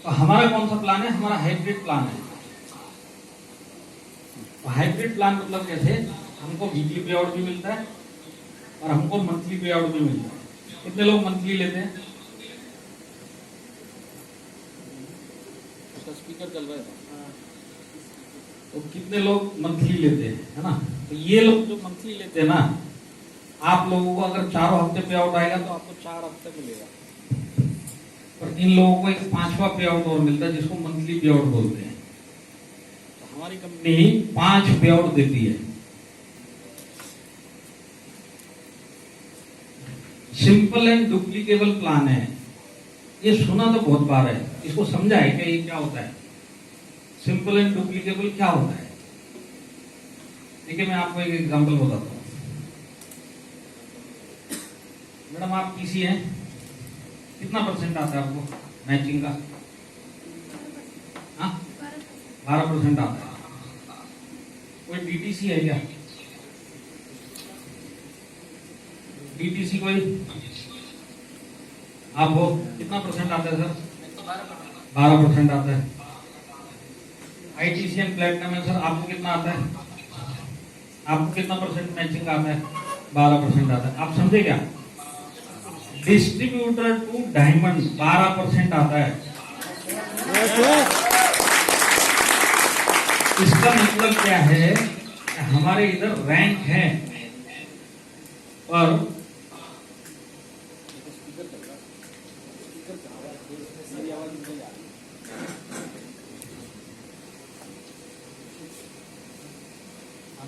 तो हमारा कौन सा प्लान है? हमारा हाइब्रिड प्लान है। तो हाइब्रिड प्लान मतलब कैसे, हमको वीकली पे आउट भी मिलता है और हमको मंथली पे आउट भी मिलता है। कितने लोग मंथली लेते हैं? उसका स्पीकर चल रहा है। तो कितने लोग मंथली लेते हैं, है ना? तो ये लोग जो मंथली लेते हैं ना, आप लोगों को अगर 4 हफ्ते पे आउट आएगा तो आपको 4 हफ्ते मिलेगा, और इन लोगों को एक 5वां पे आउट और मिलता है जिसको मंथली पे आउट बोलते हैं। तो हमारी कंपनी 5 पे आउट देती है। सिंपल एंड डुप्लीकेबल प्लान है। ये सुना तो बहुत बार है, इसको समझा है कि ये क्या होता है? सिंपल एंड डुप्लीकेबल क्या होता है? देखिए मैं आपको एक एग्जांपल बताता हूँ। मैडम आप पीसी हैं, कितना परसेंट आता है आपको मैचिंग का? 12% आता है। कोई डीटीसी है क्या? डीटीसी कोई? आप हो, कितना परसेंट आता है सर? 12% आता है। आईटीसी एंड प्लेटिनम है सर, आपको कितना आता है? आपको कितना परसेंट मैचिंग आता है? 12% आता है। आप समझे क्या? डिस्ट्रीब्यूटर टू डायमंड 12% आता है। इसका मतलब क्या है? हमारे इधर रैंक है और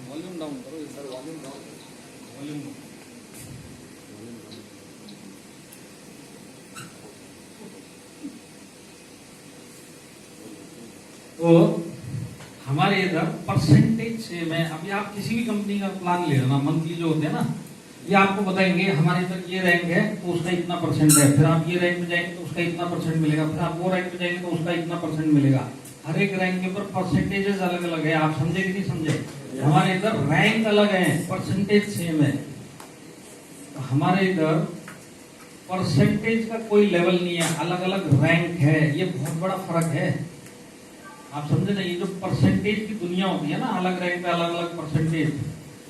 वॉल्यूम डाउन करो sir, volume down, volume down. तो हमारे इधर परसेंटेज से मैं, अभी आप किसी भी कंपनी का प्लान ले लेना, मंथली जो होते हैं ना, ये आपको बताएंगे हमारे इधर ये रैंक है तो उसका इतना परसेंट है, फिर आप ये रैंक में जाएंगे तो उसका इतना परसेंट मिलेगा, फिर आप वो रैंक में जाएंगे तो उसका इतना परसेंट मिलेगा। हर एक रैंक के ऊपर परसेंटेजेस अलग अलग है। आप समझे कि नहीं समझे? हमारे इधर रैंक अलग है, परसेंटेज सेम है। तो हमारे इधर परसेंटेज का कोई लेवल नहीं है, अलग अलग रैंक है। ये बहुत बड़ा फर्क है, आप समझे ना? ये जो परसेंटेज की दुनिया होती है ना, अलग रैंक पे अलग अलग परसेंटेज,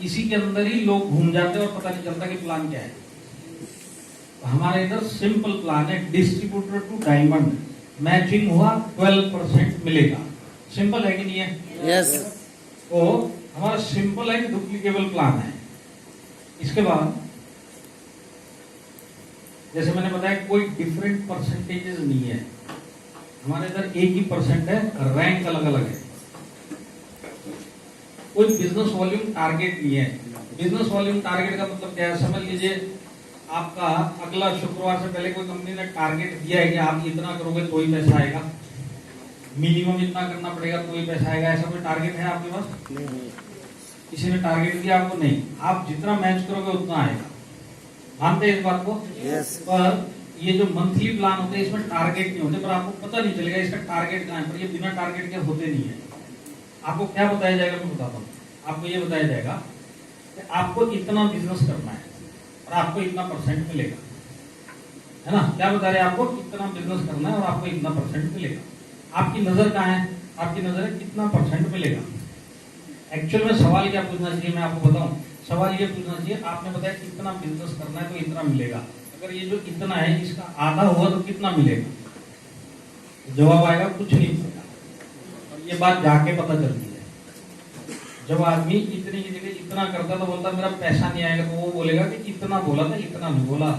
इसी के अंदर ही लोग घूम जाते हैं और पता नहीं चलता कि प्लान क्या है। तो हमारे इधर सिंपल प्लान है, डिस्ट्रीब्यूटर टू डायमंड, मैचिंग हुआ 12% मिलेगा। सिंपल है कि नहीं है? यस। तो हमारा सिंपल एंड डुप्लीकेबल प्लान है। इसके बाद जैसे मैंने बताया, कोई डिफरेंट परसेंटेजेस नहीं है। हमारे इधर एक ही परसेंट है, रैंक अलग अलग है। कोई बिजनेस वॉल्यूम टारगेट नहीं है। बिजनेस वॉल्यूम टारगेट का मतलब क्या है? समझ लीजिए आपका अगला शुक्रवार से पहले कोई कंपनी ने टारगेट दिया है कि आप इतना करोगे तो ही पैसा आएगा, मिनिमम इतना करना पड़ेगा तो ही पैसा आएगा। ऐसा कोई टारगेट है आपके पास? नहीं। किसी ने टारगेट दिया आपको? नहीं। आप जितना मैच करोगे उतना आएगा। मानते हैं इस बात को? यस। पर ये जो मंथली प्लान होते हैं इसमें टारगेट नहीं होते, पर आपको पता नहीं चलेगा इसका टारगेट कहाँ है। पर ये बिना टारगेट के होते नहीं है। आपको क्या बताया जाएगा? मैं बताता हूँ। आपको ये बताया जाएगा कि आपको इतना बिजनेस करना है और आपको इतना परसेंट मिलेगा, है ना? क्या बता रहे हैं? आपको इतना बिजनेस करना है और आपको इतना परसेंट मिलेगा। आपकी नजर कहाँ है? आपकी नजर है कितना परसेंट मिलेगा। एक्चुअल में सवाल क्या पूछना चाहिए, मैं आपको बताऊं? सवाल ये पूछना चाहिए, आपने बताया कितना बिजनेस करना है तो इतना मिलेगा। अगर ये जो इतना है इसका आधा हुआ तो कितना मिलेगा? जवाब आएगा कुछ नहीं मिलेगा। और ये बात जाके पता चलती है। जब आदमी इतनी की जगह इतना करता तो बोलता मेरा पैसा नहीं आएगा, तो वो बोलेगा कि इतना बोला था, इतना नहीं बोला,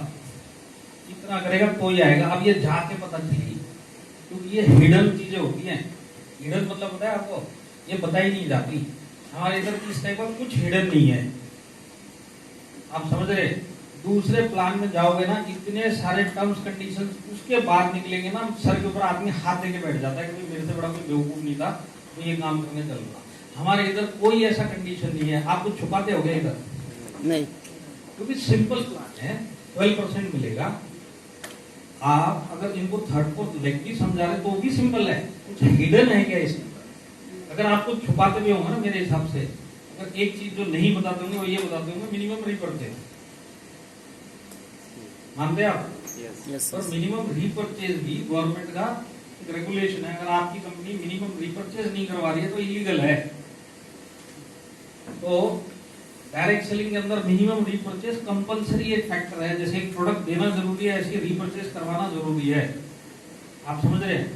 इतना करेगा तो ही आएगा। अब ये जाके पता चलेगी, क्योंकि ये हिडन चीजें होती हैं। हिडन मतलब पता है आपको? ये बताई नहीं जाती। हमारे इधर इस टाइप का कुछ हिडन नहीं है, आप समझ रहे? दूसरे प्लान में जाओगे ना, इतने सारे टर्म्स कंडीशंस, उसके बाद निकलेंगे ना, सर के ऊपर आदमी हाथ देके बैठ जाता है कि मेरे से बड़ा कोई बेवकूफ नहीं था तो ये काम करने चल रहा। हमारे इधर कोई ऐसा कंडीशन नहीं है। आप कुछ छुपाते हो गए इधर? नहीं, क्योंकि सिंपल प्लान है, 12% मिलेगा। आप अगर इनको थर्ड फोर्थ लेग भी समझा रहे तो भी सिंपल है, कुछ हिडन है क्या इसके अंदर? अगर आप कुछ छुपाते भी होंगे ना, मेरे हिसाब से अगर एक चीज जो नहीं बताते होंगे वो ये बताते होंगे मिनिमम रीपरचेज। मानते हैं आप? यस। और मिनिमम रीपरचेज भी गवर्नमेंट का एक रेगुलेशन है, अगर आपकी कंपनी मिनिमम रिपर्चेज नहीं करवा रही है तो इलीगल है। तो डायरेक्ट सेलिंग के अंदर मिनिमम रिपर्चेज कंपलसरी एक फैक्टर है। जैसे एक प्रोडक्ट देना जरूरी है, ऐसे रिपर्चेज करवाना जरूरी है। आप समझ रहे हैं?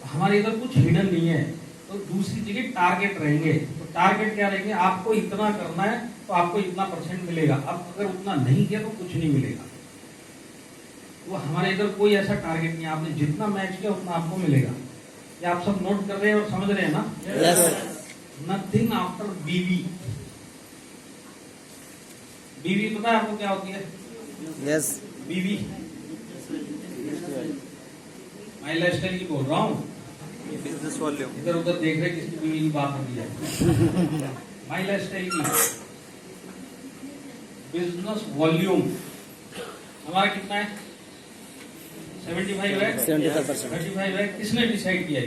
हमारे इधर कुछ हिडन नहीं है। तो दूसरी जगह टारगेट रहेंगे। तो टारगेट क्या रहेंगे? आपको इतना करना है तो आपको इतना % मिलेगा। अब अगर उतना नहीं किया तो कुछ नहीं मिलेगा। वो हमारे इधर कोई ऐसा टारगेट नहीं है, आपने जितना मैच किया उतना आपको मिलेगा। ये आप सब नोट कर रहे हैं और समझ रहे हैं ना? नथिंग आफ्टर बीवी। बीवी पता है आपको क्या होती है? यस। बीवी माई लाइफ स्टाइल की बोल रहा हूँ। Business volume. इधर उधर देख रहे किसकी बीवी की बात हो रही है। माई लाइफ स्टाइल की बिजनेस वॉल्यूम हमारा कितना है? 75 है। 75%। 35 है। किसने डिसाइड किया?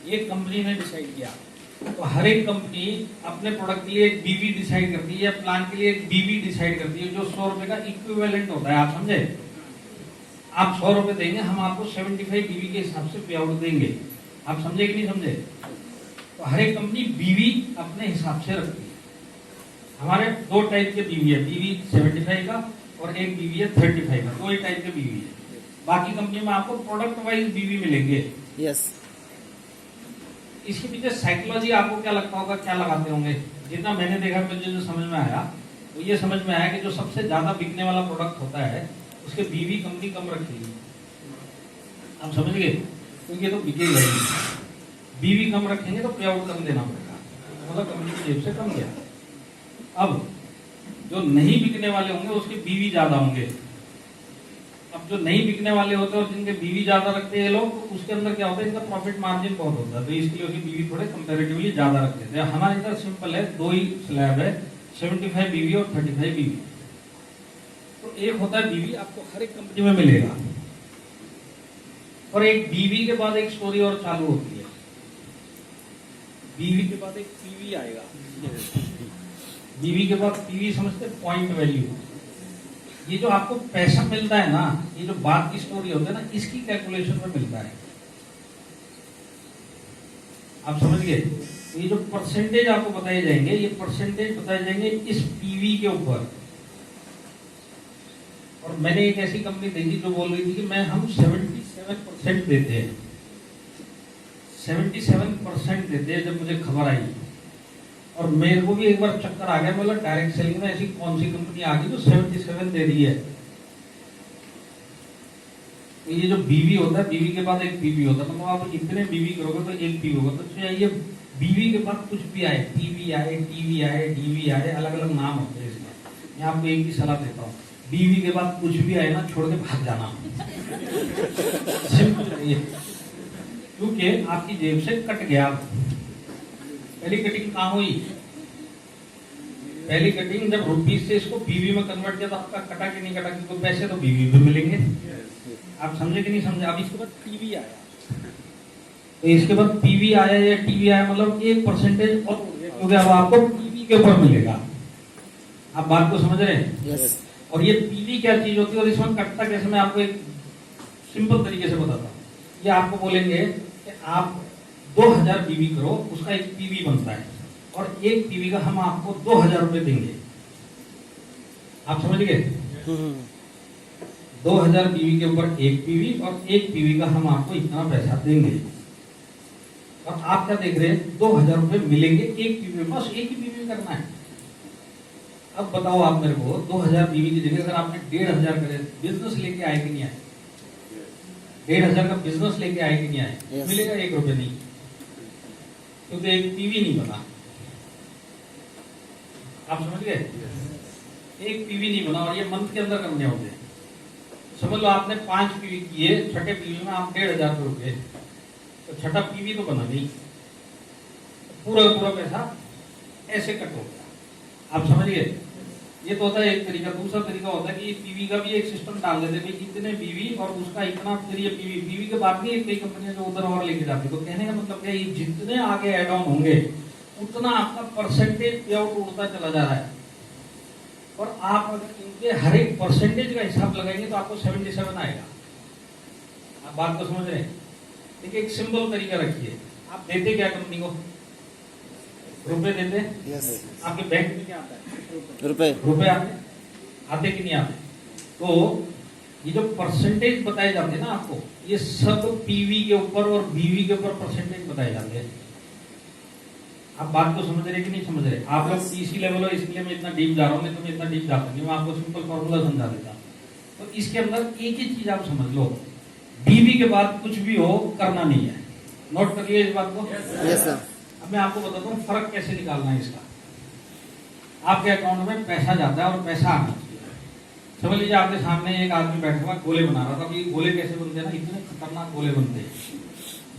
ये कंपनी ने डिसाइड किया। तो हर एक कंपनी अपने प्रोडक्ट के लिए एक बीवी डिसाइड करती है, या प्लान के लिए एक बीवी डिसाइड करती है, जो 100 रुपए का इक्विवेलेंट होता है। आप समझे? आप 100 रुपए देंगे, हम आपको 75 बीवी के हिसाब से पे आउट देंगे। आप समझे कि नहीं समझे? तो हर एक कंपनी बीवी अपने हिसाब से रखती है। हमारे 2 टाइप के बीवी है, बीवी 75 का और एक बीवी है 35 का। 2 ही टाइप के बीवी है। बाकी कंपनी में आपको प्रोडक्ट वाइज बीवी मिलेंगे। यस। इसके पीछे साइकोलॉजी आपको क्या लगता होगा, क्या लगाते होंगे? जितना मैंने देखा, मुझे जो समझ में आया वो ये समझ में आया कि जो सबसे ज्यादा बिकने वाला प्रोडक्ट होता है उसके बीवी कंपनी कम रखेगी। आप समझ गए? क्योंकि ये तो बिकेगा ही। बीवी कम रखेंगे तो पे आउट कम देना पड़ेगा, मतलब कंपनी की जेब से कम गया। अब जो नहीं बिकने वाले होंगे उसके बीवी ज्यादा होंगे। अब जो नहीं बिकने वाले होते हैं और जिनके बीवी ज्यादा रखते हैं ये लोग, तो उसके अंदर क्या होता है, इनका प्रॉफिट मार्जिन बहुत होता है, तो इसके लिए उसकी बीवी थोड़े कंपैरेटिवली ज्यादा रखते थे। हमारे इधर सिंपल है, 2 ही स्लैब है, 75 बीवी और 35 बीवी। तो एक होता है बीवी, आपको हर एक कंपनी में मिलेगा। और एक बीवी के बाद एक स्टोरी और चालू होती है। बीवी के बाद एक पीवी आएगा। बीवी के बाद पीवी समझते, पॉइंट वैल्यू। ये जो आपको पैसा मिलता है ना, ये जो बात की स्टोरी होती है ना, इसकी कैलकुलेशन में मिलता है। आप समझ गए? ये जो परसेंटेज आपको बताए जाएंगे, ये परसेंटेज बताए जाएंगे इस पीवी के ऊपर। और मैंने एक ऐसी कंपनी देखी जो बोल रही थी कि हम 77% देते हैं। 77% देते हैं। जब मुझे खबर आई और मेरे को भी एक बार चक्कर आ गया, मतलब डायरेक्ट सेलिंग में ऐसी कौन सी कंपनी आ गई जो 77 दे रही है। तो ये जो बीवी होता है, बीवी के बाद एक पीवी होता है, मतलब आप इतने बीवी करोगे तो एक पीवी होगा। तो ये बीवी के बाद कुछ भी आए, पीवी आए, टीवी आए, डीवी आए, अलग अलग नाम होते हैं इसमें। मैं आपको एक ही सलाह देता हूँ, बीवी के बाद कुछ भी आए ना, छोड़ के भाग जाना। सिंपल है ये, क्योंकि आपकी जेब से कट गया। पहली कटिंग कहाँ हुई? पहली कटिंग जब रुपीज से इसको बीवी में कन्वर्ट किया तो आपका कटा कि नहीं कटा? क्योंकि पैसे तो बीवी में मिलेंगे। आप समझे कि नहीं समझे? अब इसके बाद टीवी आया, तो इसके बाद पीवी आया या टीवी आया, मतलब 1% और, क्योंकि अब आपको पीवी के ऊपर मिलेगा। आप बात को समझ रहे हैं? यस। और ये पीवी क्या चीज होती है और इसमें कटता कैसे, मैं आपको एक सिंपल तरीके से बताता हूँ। ये आपको बोलेंगे कि आप 2000 बीवी करो, उसका एक पीवी बनता है, और एक पीवी का हम आपको 2000 रुपए देंगे। आप समझ गए? 2000 बीवी के ऊपर एक पीवी, और एक पीवी का हम आपको इतना पैसा देंगे। और आप क्या देख रहे हैं? 2000 रुपए मिलेंगे एक पीवी में, बस एक ही पीवी करना है। अब बताओ आप मेरे को, 2000 बीवी की जगह अगर आपने 1500 करे, बिजनेस लेके आए कि नहीं आए? 1500 का बिजनेस लेके आए कि नहीं आए? yes. मिलेगा 1 रुपए नहीं, क्योंकि एक पीवी नहीं बना। आप समझ गए? एक पीवी नहीं बना, और ये मंथ के अंदर करने होते हैं। समझ लो आपने 5 पीवी किए, छठे पीवी में आप 1500 रुपए, तो छठा पीवी तो बना नहीं, पूरा पैसा ऐसे कट हो गया। आप समझ गए? ये तो होता है एक तरीका। दूसरा तरीका होता है कि पीवी का भी एक सिस्टम डाल देते हैं, इतने पीवी और उसका इतना, फिर ये पीवी के बाद भी कई कंपनियां जो उधर और लेके जाती है। तो कहने का मतलब क्या है, जितने आगे एड ऑन होंगे उतना आपका परसेंटेज पे आउट उड़ता चला जा रहा है। और आप अगर इनके हर एक परसेंटेज का हिसाब लगाएंगे तो आपको 77 आएगा। आप बात को समझ रहे हैं? देखिए एक सिंपल तरीका रखिए, आप देते क्या कंपनी को? रुपए देते? यस आपके बैंक में क्या आता है? रुपए रुपए आते कि नहीं आते? तो ये जो परसेंटेज बताए जाते हैं ना आपको, ये सब पीवी के ऊपर और बीवी के ऊपर परसेंटेज बताए जाते हैं। आप बात को समझ रहे कि नहीं समझ रहे? आप लोग इसी लेवल हो, इसलिए मैं इतना डीप जा रहा हूँ, नहीं तो मैं इतना डीप जाता नहीं, मैं आपको सिंपल फॉर्मूला समझा देता। तो इसके अंदर एक ही चीज आप समझ लो, बीवी के बाद कुछ भी हो करना नहीं है। नोट करिए इस बात को। यस सर अब मैं आपको बताता हूँ फर्क कैसे निकालना है इसका। आपके अकाउंट में पैसा जाता है और पैसा आना चाहिए। समझ लीजिए आपके सामने एक आदमी बैठा हुआ गोले बना रहा था। अब ये गोले कैसे बनते हैं ना, इतने खतरनाक गोले बनते हैं।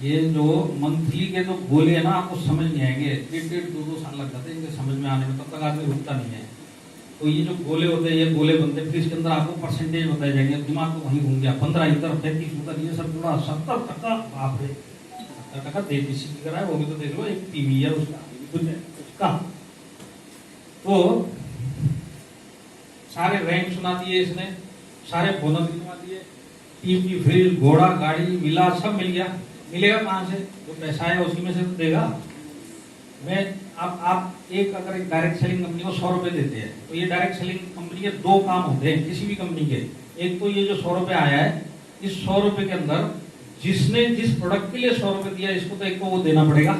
ये जो मंथली के जो गोले है ना, आपको समझ नहीं आएंगे, 1.5-2 साल लग जाते हैं इनके समझ में आने में, तब तक आदमी रुकता नहीं है। तो ये जो गोले होते हैं, ये गोले बनते हैं, फिर इसके अंदर आपको परसेंटेज बताए जाएंगे, दिमाग को वहीं घूम गया, 15 इधर 35 उधर, ये सब पूरा 70%। बाप रे, 70% देसी की करा है, वो भी तो देख लो, एक टीवी है उसका। तो सारे रैंक सुना दिए इसने, सारे बोनस गिनवा दिए, टीवी फ्रिज घोड़ा गाड़ी मिला, सब मिल गया। मिलेगा कहां से? जो पैसा है उसी में से तो देगा। मैं आप एक अगर एक डायरेक्ट सेलिंग कंपनी को 100 रुपए देते हैं, तो ये डायरेक्ट सेलिंग कंपनी के 2 काम होते हैं किसी भी कंपनी के। एक तो ये जो 100 रुपए आया है, इस 100 रुपए के अंदर जिसने जिस प्रोडक्ट के लिए 100 रुपए दिया, इसको तो एक को वो देना पड़ेगा,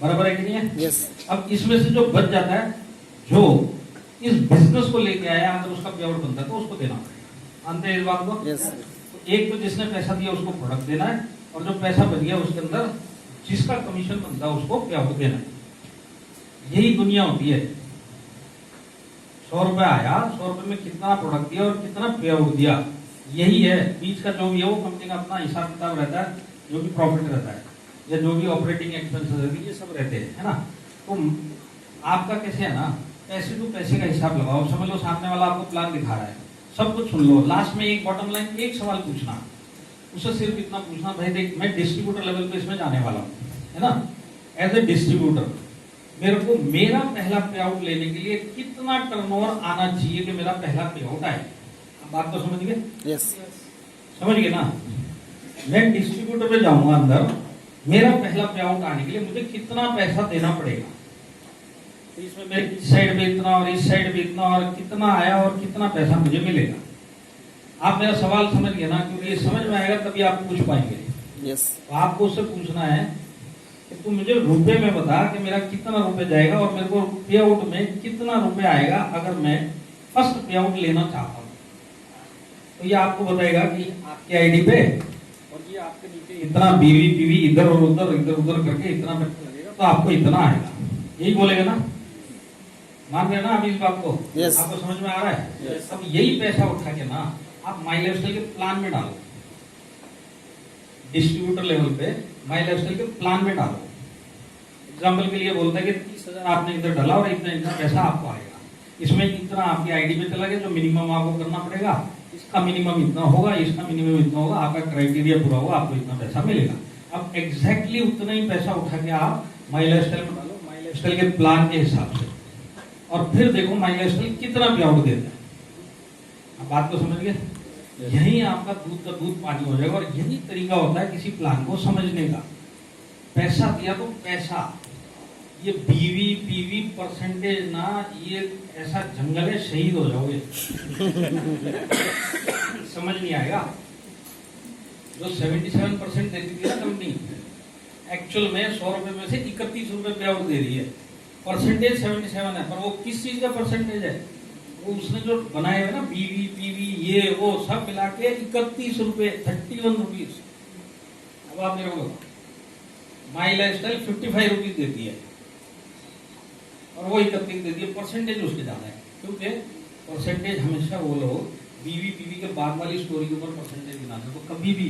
बराबर है कि नहीं है? यस अब इसमें से जो बच जाता है, जो इस बिजनेस को लेके आया, अगर उसका पे आउट बनता है तो उसको देना पड़ेगा। मानते हैं इस बात को? यस तो एक तो जिसने पैसा दिया उसको प्रोडक्ट देना है, और जो पैसा बच गया उसके अंदर जिसका कमीशन बनता है उसको पे आउट देना है। यही दुनिया होती है। 100 रुपए आया, 100 रुपए में कितना प्रोडक्ट दिया और कितना पे आउट दिया, यही है। बीच का जो भी है वो कंपनी का अपना हिसाब किताब रहता है, जो भी प्रॉफिट रहता है या जो भी ऑपरेटिंग एक्सपेंसेस रहती है, ये सब रहते हैं, है ना। तो आपका कैसे है ना, पैसे तो पैसे का हिसाब लगाओ। समझ लो सामने वाला आपको प्लान दिखा रहा है, सब कुछ सुन लो, लास्ट में एक बॉटम लाइन एक सवाल पूछना, उसे सिर्फ इतना पूछना, भाई देख मैं डिस्ट्रीब्यूटर लेवल पे इसमें जाने वाला हूँ, है ना। एज ए डिस्ट्रीब्यूटर मेरे को मेरा पहला पे आउट लेने के लिए कितना टर्नओवर आना चाहिए कि मेरा पहला पे आउट आए। आप बात तो समझ गए? यस समझ गए ना। मैं डिस्ट्रीब्यूटर पे जाऊंगा अंदर, मेरा पहला पे आउट आने के लिए मुझे कितना पैसा देना पड़ेगा। तो इसमें मेरे इस साइड में इतना और इस साइड में इतना, और कितना आया और कितना पैसा मुझे मिलेगा। आप मेरा सवाल समझ गए ना, क्योंकि ये समझ में आएगा तभी आप पूछ पाएंगे। यस तो आपको उससे पूछना है कि तू मुझे रुपए में बता कि मेरा कितना रुपए जाएगा और मेरे को पे आउट में कितना रुपए आएगा अगर मैं फर्स्ट पे आउट लेना चाहता हूँ। तो ये आपको बताएगा कि आपकी आईडी पे, और ये आपके नीचे इतना बीवी पीवी इधर और इधर उधर करके इतना पैसा लगेगा, तो आपको इतना आएगा, यही बोलेगा ना। मान रहे ना आप इस बात को? Yes. आपको समझ में आ रहा है? Yes. अब यही पैसा उठा के ना आप माई लाइफस्टाइल के प्लान में डालो, डिस्ट्रीब्यूटर लेवल पे माई लाइफस्टाइल के प्लान में डालो। एग्जाम्पल के लिए बोलता है कि 30,000 आपने इधर डाला और इतना इतना पैसा आपको आएगा, इसमें इतना आपकी आईडी में चला गया, जो मिनिमम आपको करना पड़ेगा, इसका मिनिमम इतना होगा, इसका मिनिमम इतना होगा, आपका क्राइटेरिया पूरा होगा, आपको इतना पैसा मिलेगा। अब एग्जैक्टली उतना ही पैसा उठा के आप माई लाइफस्टाइल में डालो, माई लाइफस्टाइल के प्लान के हिसाब से, और फिर देखो माई लाइफस्टाइल कितना पे आउट देता है। आप बात को समझ गए? यही आपका दूध का दूध पानी हो जाएगा। और यही तरीका होता है किसी प्लान को समझने का। पैसा दिया तो पैसा, ये बीवी पीवी परसेंटेज ना, ये ऐसा जंगल है, शहीद हो जाओगे। समझ नहीं आएगा। जो 77% देती थी ना कंपनी, एक्चुअल में 100 रुपए में से 31 रुपए पे आउट दे रही है। परसेंटेज 77 है, पर वो किस चीज का परसेंटेज है? वो उसने जो बनाए हुए ना बीवी पीवी ये वो सब मिला के 31 रुपए, 31 रुपीज। अब आप मेरे को बताओ, माई लाइफस्टाइल 55 रुपीज देती है और वो 31 देती है। परसेंटेज उसके ज्यादा है, क्योंकि परसेंटेज हमेशा वो लोग बीवी पीवी के बाद वाली स्टोरी के ऊपर परसेंटेज गिनाते। तो कभी भी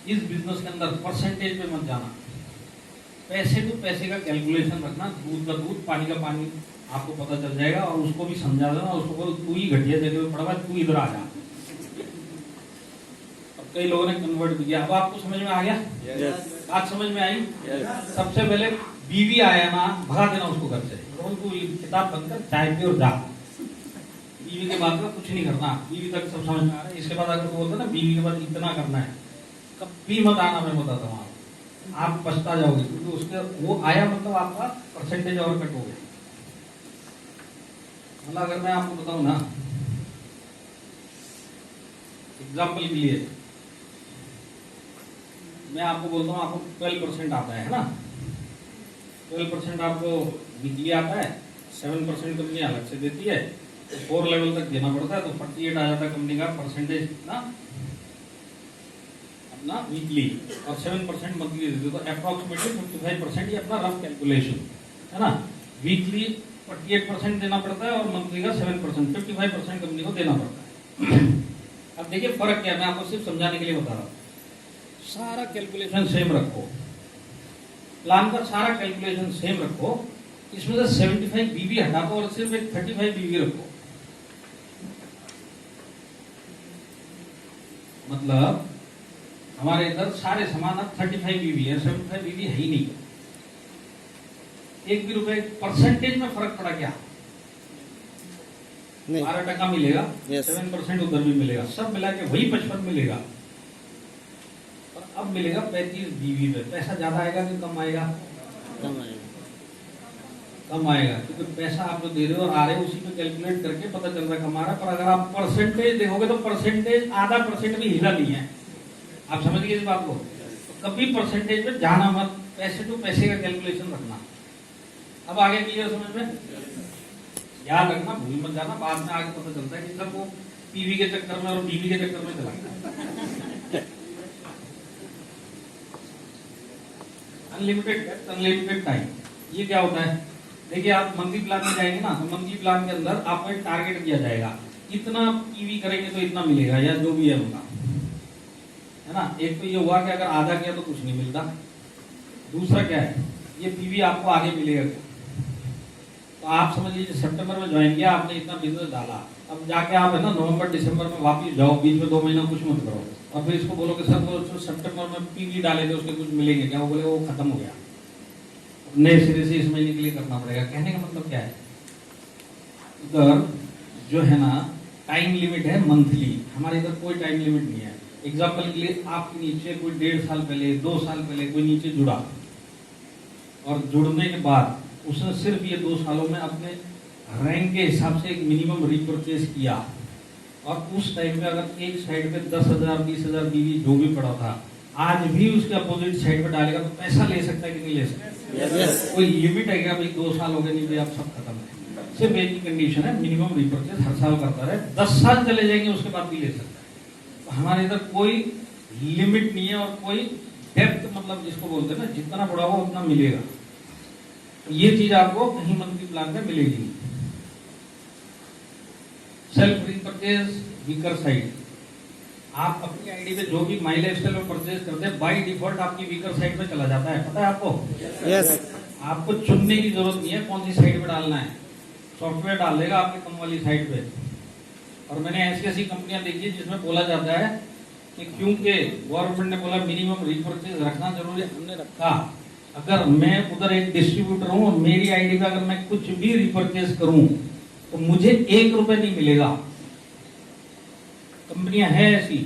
इस बिजनेस के अंदर परसेंटेज पे मत जाना। पैसे तो पैसे का कैलकुलेशन रखना, दूध का दूध पानी का पानी आपको पता चल जाएगा। और उसको भी समझा देना, उसको बोल तू ही घटिया जगह पे पड़ा, तू इधर आ जा। अब कई लोगों ने कन्वर्ट भी किया। अब आपको समझ में आ गया? बात समझ में आई? सबसे पहले बीवी आया ना, भगा देना उसको घर से, तू किताब बंद कर, चाय पी और जा। बीवी के बाद का कुछ नहीं करना, बीवी तक सब समझ में आ रहा है। इसके बाद अगर तो बोलता ना बीवी के बाद इतना करना है, कभी मत आना, मैं बताता हूँ आपको। आप पछता जाओगे, क्योंकि उसके वो आया मतलब आपका परसेंटेज और कट हो गया। मतलब अगर मैं आपको बताऊं ना, एग्जाम्पल के लिए मैं आपको बोलता हूँ, आपको 12% आता है ना, 12% आपको वीकली आता है, 7% कंपनी अलग से देती है, तो 4 लेवल तक देना पड़ता है, तो 48 आ जाता है कंपनी का परसेंटेज ना अपना वीकली, और 7% मंथली देते हो, तो अप्रोक्सीमेटली 55% ये अपना रफ कैलकुलेशन है ना। वीकली 48% देना पड़ता है और मंथली का 7%, 55% कंपनी को देना पड़ता है। अब देखिए फर्क क्या है, मैं आपको सिर्फ समझाने के लिए बता रहा हूँ। सारा कैलकुलेशन सेम रखो, प्लान का सारा कैलकुलेशन सेम रखो, इसमें से 75 बीबी हटा दो और सिर्फ एक 35 बीबी रखो। मतलब हमारे इधर सारे सामान अब 35 बीबी है, 75 बीबी है ही नहीं। एक भी रुपए परसेंटेज में फर्क पड़ा क्या? 12% मिलेगा, 7% उधर भी मिलेगा, सब मिला के वही 55 मिलेगा। और अब मिलेगा 35 बीबी पे। पैसा ज्यादा आएगा कि कम आएगा? कम आएगा, क्योंकि पैसा आप जो दे रहे हो और आ रहे हो उसी पे कैलकुलेट करके पता चल रहा है कम आ रहा है। पर अगर आप परसेंटेज देखोगे तो परसेंटेज आधा परसेंट भी हिला नहीं है। आप समझ गए इस बात को? तो कभी परसेंटेज में जाना मत, पैसे टू पैसे का कैलकुलेशन रखना। अब आगे क्लियर समझ में? याद रखना, भूल मत जाना, बाद में आगे पता चलता है कि सब वो पीवी के चक्कर में और बीवी के चक्कर में चला गया। अनलिमिटेड डेप्थ, अनलिमिटेड टाइम, ये क्या होता है? देखिए आप मंथली प्लान में जाएंगे ना, तो मंथली प्लान के अंदर आपको एक टारगेट दिया जाएगा, इतना पीवी करेंगे तो इतना मिलेगा, या जो भी है उनका, है ना। एक तो ये हुआ कि अगर आधा किया तो कुछ नहीं मिलता। दूसरा क्या है, ये पीवी आपको आगे मिलेगा। तो आप समझ लीजिए सितंबर में ज्वाइन किया आपने, इतना बिजनेस डाला, अब जाके आप है ना नवंबर दिसंबर में वापस जाओ, बीच में 2 महीना कुछ मत करो, और फिर इसको बोलो कि सर वो सितंबर में पीवी डाले थे उसके कुछ मिलेंगे क्या? वो बोले वो खत्म हो गया, नए सिरे से इस महीने के लिए करना पड़ेगा। कहने का मतलब क्या है, इधर जो है ना टाइम लिमिट है मंथली, हमारे इधर कोई टाइम लिमिट नहीं है। एग्जाम्पल के लिए आपके नीचे कोई 1.5 साल पहले, 2 साल पहले कोई नीचे जुड़ा, और जुड़ने के बाद उसने सिर्फ ये 2 सालों में अपने रैंक के हिसाब से एक मिनिमम रिपर्चेज किया, और उस टाइम पे अगर एक साइड पे 10,000 20,000 बीवी जो भी पड़ा था, आज भी उसके अपोजिट साइड पे डालेगा तो पैसा ले सकता है कि नहीं ले सकता? कोई लिमिट है क्या भाई 2 साल हो गए नहीं भाई आप सब खत्म है? सिर्फ एक ही कंडीशन है, मिनिमम रिपर्चेज हर साल करता रहे, 10 साल चले जाएंगे उसके बाद भी ले सकता है। तो हमारे इधर कोई लिमिट नहीं है, और कोई डेप्थ मतलब जिसको बोलते हैं ना, जितना बड़ा हो उतना मिलेगा। तो ये चीज आपको कहीं मंथली प्लान में मिलेगी नहीं। सेल्फ रिपर्चेज वीकर साइड, आप अपनी आईडी पे जो भी माई लाइफस्टाइल में परचेज करते हैं बाय डिफॉल्ट आपकी वीकर साइड पे चला जाता है, पता है आपको? यस। आपको चुनने की जरूरत नहीं है कौन सी साइड पे डालना है, सॉफ्टवेयर डाल देगा आपके कम वाली साइड पे। और मैंने ऐसी ऐसी कंपनियां देखी है जिसमें बोला जाता है कि क्योंकि गवर्नमेंट ने बोला मिनिमम रिपर्चेज रखना जरूरी है, हमने रखा। अगर मैं उधर एक डिस्ट्रीब्यूटर हूँ और मेरी आईडी पे अगर मैं कुछ भी रिपर्चेज करूं तो मुझे 1 रुपए नहीं मिलेगा। कंपनियां हैं ऐसी,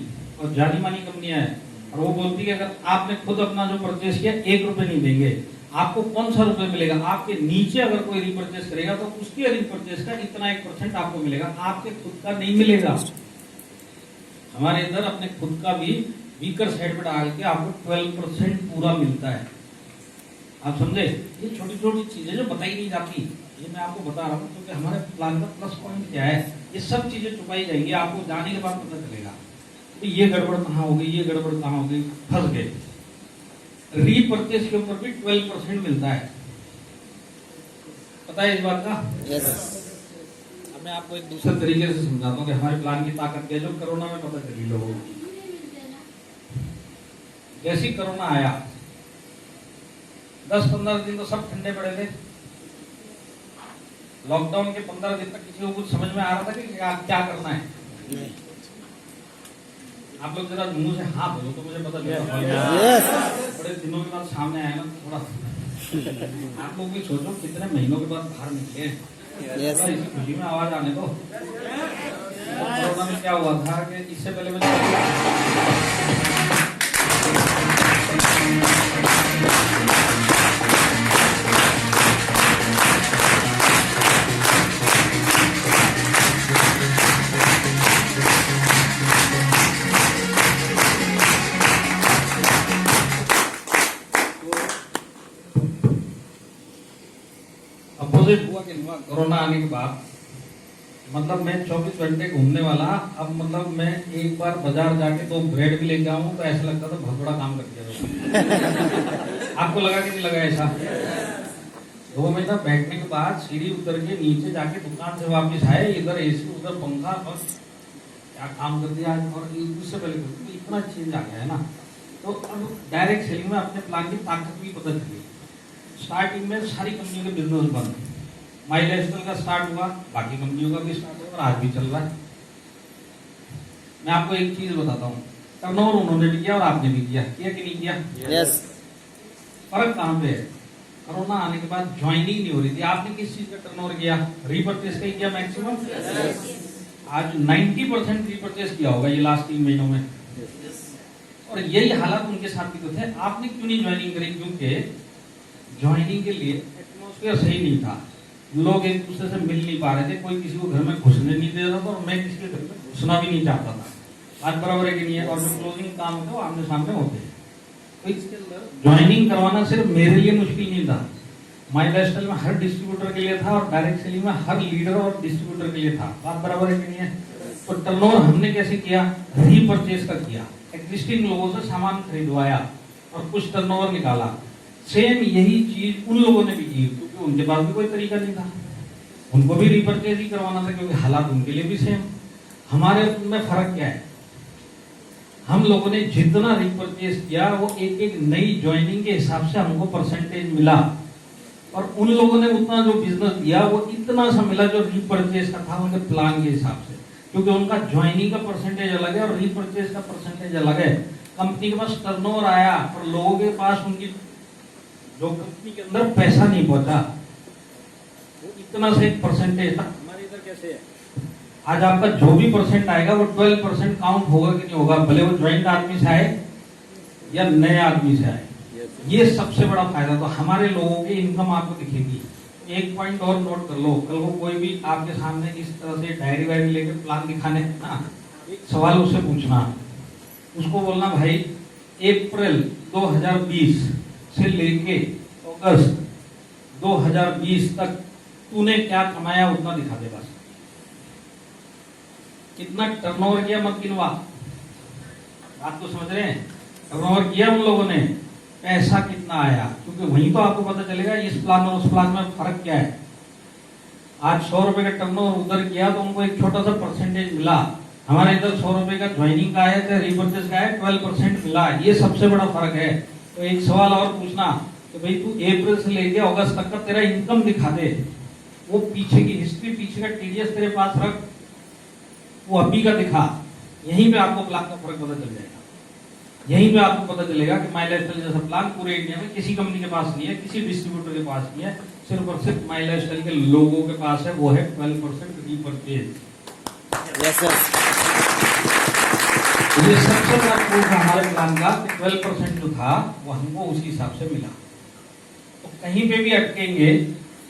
और जानी मानी कंपनियां हैं, और वो बोलती है अगर आपने खुद अपना जो परचेज किया 1 रुपए नहीं देंगे, आपको कौन सा रुपए मिलेगा? आपके नीचे अगर कोई रिपर्चेज करेगा तो उसके रिपर्चेज का इतना 1% आपको मिलेगा, आपके खुद का नहीं मिलेगा। हमारे इधर अपने खुद का भी वीकर साइड पे डाल के आपको 12% पूरा मिलता है। आप समझे? ये छोटी छोटी चीजें जो बताई नहीं जाती, ये मैं आपको बता रहा हूँ, क्योंकि हमारे प्लान का प्लस पॉइंट क्या है, ये सब चीजें छुपाई जाएंगी, आपको जाने के बाद पता चलेगा तो ये गड़बड़ कहाँ हो गई, ये गड़बड़ कहाँ हो गई, फंस गए। रीपरचेज के ऊपर भी 12% मिलता है, पता है इस बात का? यस। अब मैं आपको एक दूसरे तरीके से समझाता हूँ कि हमारे प्लान की ताकत क्या है, जो कोरोना में पता चली लोगों को। जैसे कोरोना आया 10-15 दिन तो सब ठंडे पड़े थे। लॉकडाउन के 15 दिन तक किसी को कुछ समझ में आ रहा था कि क्या करना है? आप लोग जरा मुंह से हाँ बोलो तो मुझे पता चलेगा। बड़े दिनों के बाद सामने आया ना थोड़ा आप लोग भी सोचो कितने महीनों के बाद बाहर निकले, इसी खुशी में आवाज आने दो। कोरोना में क्या हुआ था कि इससे पहले मैं अपोजिट हुआ कि हुआ कोरोना आने के बाद, मतलब मैं 24 घंटे घूमने वाला, अब मतलब मैं एक बार बाजार जाके तो ब्रेड भी लेके आऊं तो ऐसा लगता था बहुत बड़ा काम कर दिया। आपको लगा कि नहीं लगा ऐसा? 2 महीना बैठने के बाद सीढ़ी उतर के नीचे जाके दुकान से वापस आए, इधर एसी उधर पंखा, बस क्या काम कर दिया आज। और उससे पहले तो इतना चेंज आ गया है ना, तो अब डायरेक्ट सेलिंग में अपने प्लान की ताकत भी पता चली। स्टार्टिंग में सारी कंपनियों के बिजनेस बंद, माई लाइफस्टाइल का स्टार्ट हुआ, बाकी कंपनियों का भी स्टार्ट हुआ और आज भी चल रहा है। मैं आपको एक चीज बताता हूँ, टर्नओवर उन्होंने भी किया और आपने भी किया कि नहीं किया? यस। फर्क कहाँ पे है? कोरोना आने के बाद ज्वाइनिंग नहीं हो रही थी। आपने किस चीज का टर्नओवर किया? रीपर्चेस का ही किया मैक्सिमम। आज 90% रीपर्चेस किया होगा ये लास्ट 3 महीनों में। और यही हालात उनके साथ भी तो थे। आपने क्यों नहीं ज्वाइनिंग करी? क्योंकि ज्वाइनिंग के लिए एटमोस्फेयर सही नहीं था, लोग एक दूसरे से मिल नहीं पा रहे थे, कोई किसी को घर में घुसने नहीं दे रहा था और मैं किसी के घर में घुसना भी नहीं चाहता था। बात बराबर है कि नहीं है? और जो क्लोजिंग काम होते वो आमने सामने होते हैं। तो इसके अंदर ज्वाइनिंग करवाना सिर्फ मेरे लिए मुश्किल नहीं था, माई लाइफस्टाइल में हर डिस्ट्रीब्यूटर के लिए था और डायरेक्ट सेलिंग में हर लीडर और डिस्ट्रीब्यूटर के लिए था। बात बराबर है कि नहीं है? तो टर्नओवर हमने कैसे किया? रीपर्चेस का किया, एग्जिस्टिंग लोगों से सामान खरीदवाया और कुछ टर्नओवर निकाला। सेम यही चीज उन लोगों ने भी की, क्योंकि उनके पास भी कोई तरीका नहीं था, उनको भी रीपर्चेस ही करवाना था, क्योंकि हालात उनके लिए भी सेम। हमारे में फर्क क्या है? हम लोगों ने जितना रिपरचेस किया वो एक एक नई ज्वाइनिंग के हिसाब से हमको परसेंटेज मिला, और उन लोगों ने उतना जो बिजनेस दिया वो इतना सा मिला जो रिपरचेस का था उनके प्लान के हिसाब से, क्योंकि उनका ज्वाइनिंग का परसेंटेज अलग है और रिपरचेस का परसेंटेज अलग है। कंपनी के पास टर्नओवर आया और लोगों के पास उनकी जो कंपनी के अंदर पैसा नहीं पहुंचा, वो इतना से एक परसेंटेज था। हमारे इधर कैसे है? आज आपका जो भी परसेंट आएगा वो 12% काउंट होगा कि नहीं होगा, भले वो ज्वाइंट आदमी से आए या नए आदमी से आए। ये सबसे बड़ा फायदा। तो हमारे लोगों की इनकम आपको दिखेगी। एक पॉइंट और नोट कर लो, कल को कोई भी आपके सामने इस तरह से डायरी वायरी लेकर प्लान दिखाने ना, एक सवाल उससे पूछना, उसको बोलना भाई अप्रैल 2020 से लेके अगस्त 2020 तक तूने क्या कमाया उतना दिखा दे बस। कितना टर्नओवर किया मत गिनवा। बात तो समझ रहे हैं? टर्नओवर किया उन लोगों ने, पैसा कितना आया, क्योंकि वहीं तो आपको पता चलेगा इस प्लान और उस प्लान में फर्क क्या है। आज 100 रुपए का टर्नओवर उधर किया तो उनको एक छोटा सा परसेंटेज मिला, हमारे इधर 100 रुपए का ज्वाइनिंग का है चाहे रिपर्चेस का है 12% मिला। ये सबसे बड़ा फर्क है। तो एक सवाल और पूछना कि भाई तू अप्रैल से लेके अगस्त तक का तेरा इनकम दिखा दे, वो पीछे की हिस्ट्री, पीछे का टीडीएस तेरे पास रख, वो अभी का दिखा। यहीं पे आपको प्लान का फर्क पता चल जाएगा। यहीं पे आपको पता चलेगा कि माई लाइफस्टाइल जैसा प्लान पूरे इंडिया में किसी कंपनी के पास नहीं है, किसी डिस्ट्रीब्यूटर के पास नहीं है, सिर्फ और सिर्फ माई लाइफस्टाइल के लोगों के पास है। वो है 12% रीपरचेज। Yes sir. ये सबसे बड़ा प्रूफ है हमारे प्लान का कि 12% जो था वो हमको उसी हिसाब से मिला। तो कहीं पे भी अटकेंगे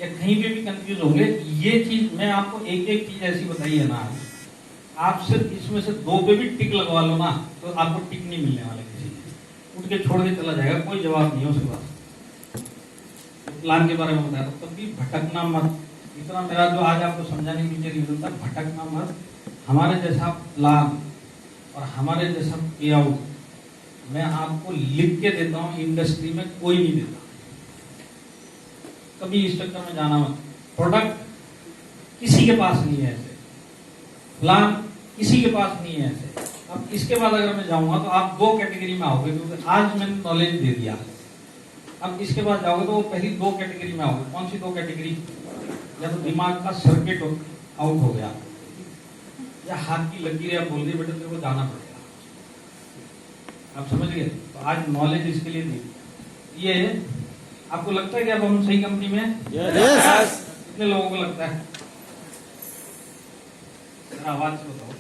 या कहीं पे भी कंफ्यूज होंगे, ये चीज मैं आपको एक एक चीज ऐसी बताई है ना, आप सिर्फ इसमें से 2 पे भी टिक लगवा लो ना तो आपको टिक नहीं मिलने वाले। किसी उठ के छोड़ के चला जाएगा, कोई जवाब नहीं है उसके पास। प्लान के बारे में बताया तो कभी भटकना मत। इतना मेरा जो आज आपको समझाने के पीछे रीजन था, भटकना मत। हमारे जैसा प्लान और हमारे जैसा पे आउट मैं आपको लिख के देता हूँ, इंडस्ट्री में कोई नहीं देता। कभी इस चक्कर में जाना मत। प्रोडक्ट किसी के पास नहीं है ऐसे, प्लान किसी के पास नहीं है ऐसे। अब इसके बाद अगर मैं जाऊंगा तो आप 2 कैटेगरी में आओगे, क्योंकि आज मैंने नॉलेज दे दिया। अब इसके बाद जाओगे तो वो पहली 2 कैटेगरी में आओगे। कौन सी 2 कैटेगरी? या तो दिमाग का सर्किट आउट हो गया, या हाथ की लकीरें आप बोल रही बेटा तेरे को जाना पड़ेगा। आप समझ गए? तो आज नॉलेज इसके लिए दी। ये आपको लगता है कि अब हम सही कंपनी में हैं? कितने लोगों को लगता है? आवाज से बताओ।